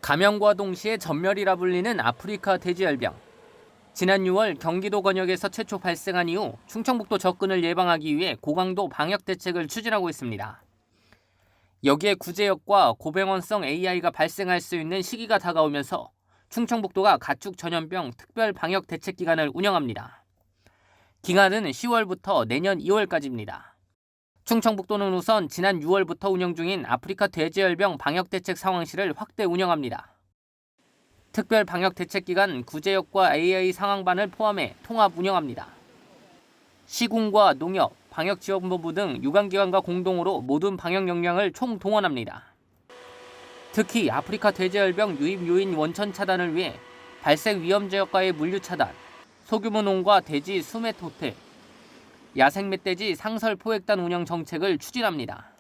감염과 동시에 전멸이라 불리는 아프리카 돼지열병. 지난 6월 경기도 권역에서 최초 발생한 이후 충청북도 접근을 예방하기 위해 고강도 방역 대책을 추진하고 있습니다. 여기에 구제역과 고병원성 AI가 발생할 수 있는 시기가 다가오면서 충청북도가 가축 전염병 특별 방역 대책 기간을 운영합니다. 기간은 10월부터 내년 2월까지입니다. 충청북도는 우선 지난 6월부터 운영 중인 아프리카 돼지열병 방역대책 상황실을 확대 운영합니다. 특별 방역대책기간 구제역과 AI 상황반을 포함해 통합 운영합니다. 시군과 농협, 방역지원본부 등 유관기관과 공동으로 모든 방역 역량을 총동원합니다. 특히 아프리카 돼지열병 유입 요인 원천 차단을 위해 발생 위험 지역과의 물류 차단, 소규모 농가 돼지 수매 호텔, 야생 멧돼지 상설 포획단 운영 정책을 추진합니다.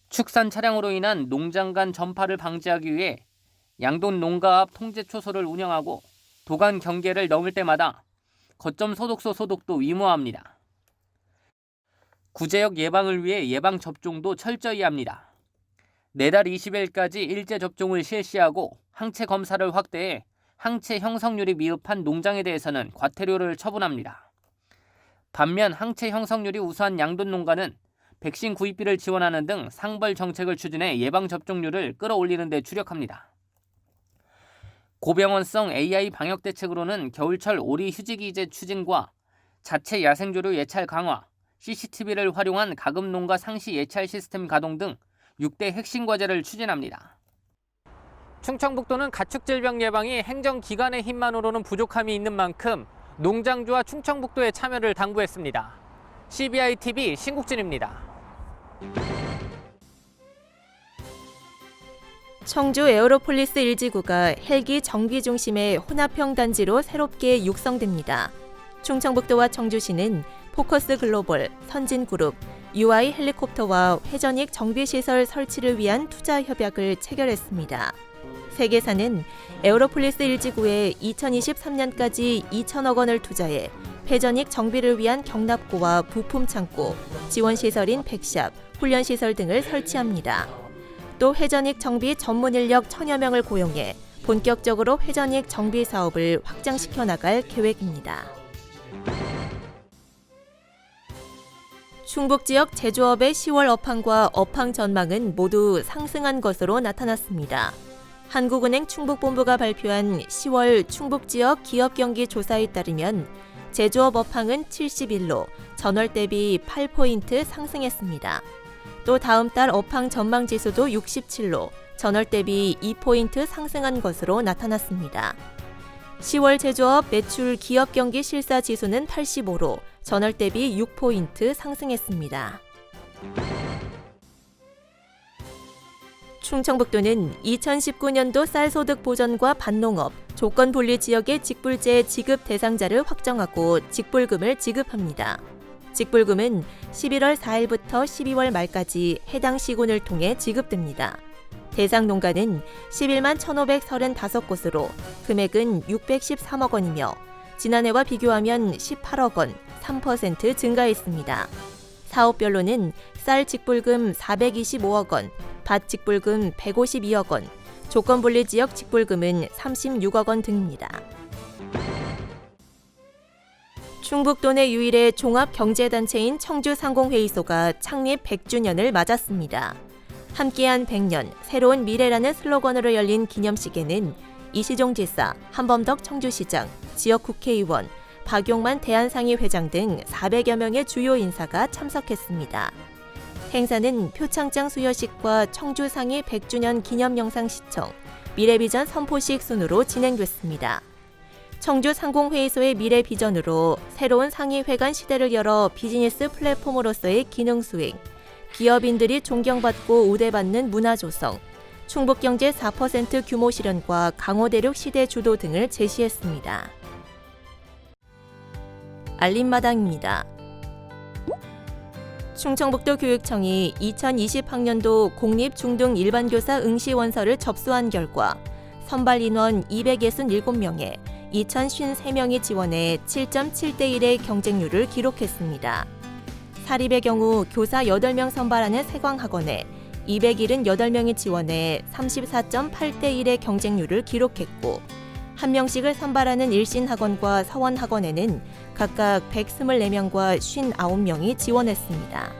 축산 차량으로 인한 농장 간 전파를 방지하기 위해 양돈 농가 앞 통제 초소를 운영하고 도간 경계를 넘을 때마다 거점 소독소 소독도 의무화합니다. 구제역 예방을 위해 예방 접종도 철저히 합니다. 내달 20일까지 일제 접종을 실시하고 항체 검사를 확대해 항체 형성률이 미흡한 농장에 대해서는 과태료를 처분합니다. 반면 항체 형성률이 우수한 양돈 농가는 백신 구입비를 지원하는 등 상벌 정책을 추진해 예방 접종률을 끌어올리는 데 주력합니다. 고병원성 AI 방역 대책으로는 겨울철 오리 휴지 기제 추진과 자체 야생조류 예찰 강화, CCTV를 활용한 가금 농가 상시 예찰 시스템 가동 등 6대 핵심 과제를 추진합니다. 충청북도는 가축질병 예방이 행정기관의 힘만으로는 부족함이 있는 만큼 농장주와 충청북도의 참여를 당부했습니다. CBI-TV 신국진입니다. 청주 에어로폴리스 1지구가 헬기 정비 중심의 혼합형 단지로 새롭게 육성됩니다. 충청북도와 청주시는 포커스 글로벌, 선진그룹, UI 헬리콥터와 회전익 정비시설 설치를 위한 투자 협약을 체결했습니다. 세 개사는 에어로폴리스 1지구에 2023년까지 2천억 원을 투자해 회전익 정비를 위한 경납고와 부품 창고, 지원시설인 백샵, 훈련시설 등을 설치합니다. 또 회전익 정비 전문 인력 1000여 명을 고용해 본격적으로 회전익 정비 사업을 확장시켜 나갈 계획입니다. 충북 지역 제조업의 10월 업황과 업황 전망은 모두 상승한 것으로 나타났습니다. 한국은행 충북본부가 발표한 10월 충북 지역 기업 경기 조사에 따르면 제조업 업황은 71로 전월 대비 8포인트 상승했습니다. 또 다음 달 업황 전망 지수도 67로 전월 대비 2포인트 상승한 것으로 나타났습니다. 10월 제조업 매출 기업 경기 실사 지수는 85로 전월 대비 6포인트 상승했습니다. 충청북도는 2019년도 쌀소득 보전과 밭농업, 조건분리 지역의 직불제 지급 대상자를 확정하고 직불금을 지급합니다. 직불금은 11월 4일부터 12월 말까지 해당 시군을 통해 지급됩니다. 대상 농가는 11만 1,535곳으로 금액은 613억 원이며 지난해와 비교하면 18억 원, 3% 증가했습니다. 사업별로는 쌀 직불금 425억 원, 밭 직불금 152억 원, 조건분리 지역 직불금은 36억 원 등입니다. 충북도 내 유일의 종합경제단체인 청주상공회의소가 창립 100주년을 맞았습니다. 함께한 100년, 새로운 미래라는 슬로건으로 열린 기념식에는 이시종 지사, 한범덕 청주시장, 지역 국회의원, 박용만 대한상의 회장 등 400여 명의 주요 인사가 참석했습니다. 행사는 표창장 수여식과 청주상의 100주년 기념 영상 시청, 미래비전 선포식 순으로 진행됐습니다. 청주상공회의소의 미래 비전으로 새로운 상의회관 시대를 열어 비즈니스 플랫폼으로서의 기능 수행, 기업인들이 존경받고 우대받는 문화 조성, 충북경제 4% 규모 실현과 강호대륙 시대 주도 등을 제시했습니다. 알림마당입니다. 충청북도 교육청이 2020학년도 공립중등 일반교사 응시 원서를 접수한 결과 선발 인원 267명에 2,053명이 지원해 7.7대1의 경쟁률을 기록했습니다. 사립의 경우 교사 8명 선발하는 세광학원에 278명이 지원해 34.8대 1의 경쟁률을 기록했고, 한 명씩을 선발하는 일신학원과 서원학원에는 각각 124명과 59명이 지원했습니다.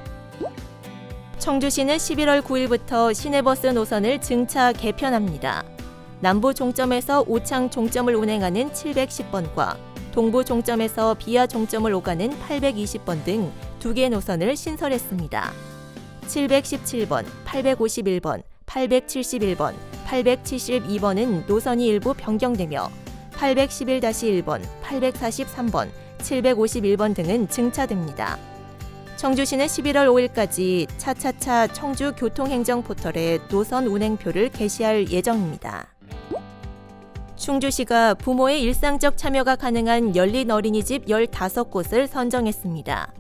청주시는 11월 9일부터 시내버스 노선을 증차 개편합니다. 남부 종점에서 오창 종점을 운행하는 710번과 동부 종점에서 비아 종점을 오가는 820번 등 2개 노선을 신설했습니다. 717번, 851번, 871번, 872번은 노선이 일부 변경되며 811-1번, 843번, 751번 등은 증차됩니다. 청주시는 11월 5일까지 차차차 청주 교통행정 포털에 노선 운행표를 게시할 예정입니다. 충주시가 부모의 일상적 참여가 가능한 열린 어린이집 15곳을 선정했습니다.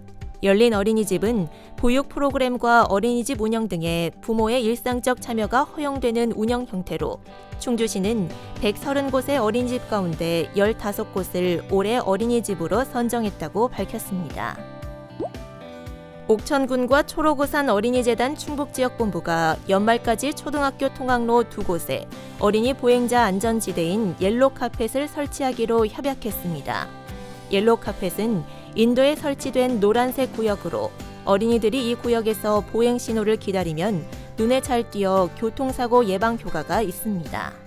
열린 어린이집은 보육 프로그램과 어린이집 운영 등의 부모의 일상적 참여가 허용되는 운영 형태로 충주시는 130곳의 어린이집 가운데 15곳을 올해 어린이집으로 선정했다고 밝혔습니다. 옥천군과 초록우산 어린이재단 충북지역본부가 연말까지 초등학교 통학로 2곳에 어린이 보행자 안전지대인 옐로카펫을 설치하기로 협약했습니다. 옐로카펫은 인도에 설치된 노란색 구역으로 어린이들이 이 구역에서 보행 신호를 기다리면 눈에 잘 띄어 교통사고 예방 효과가 있습니다.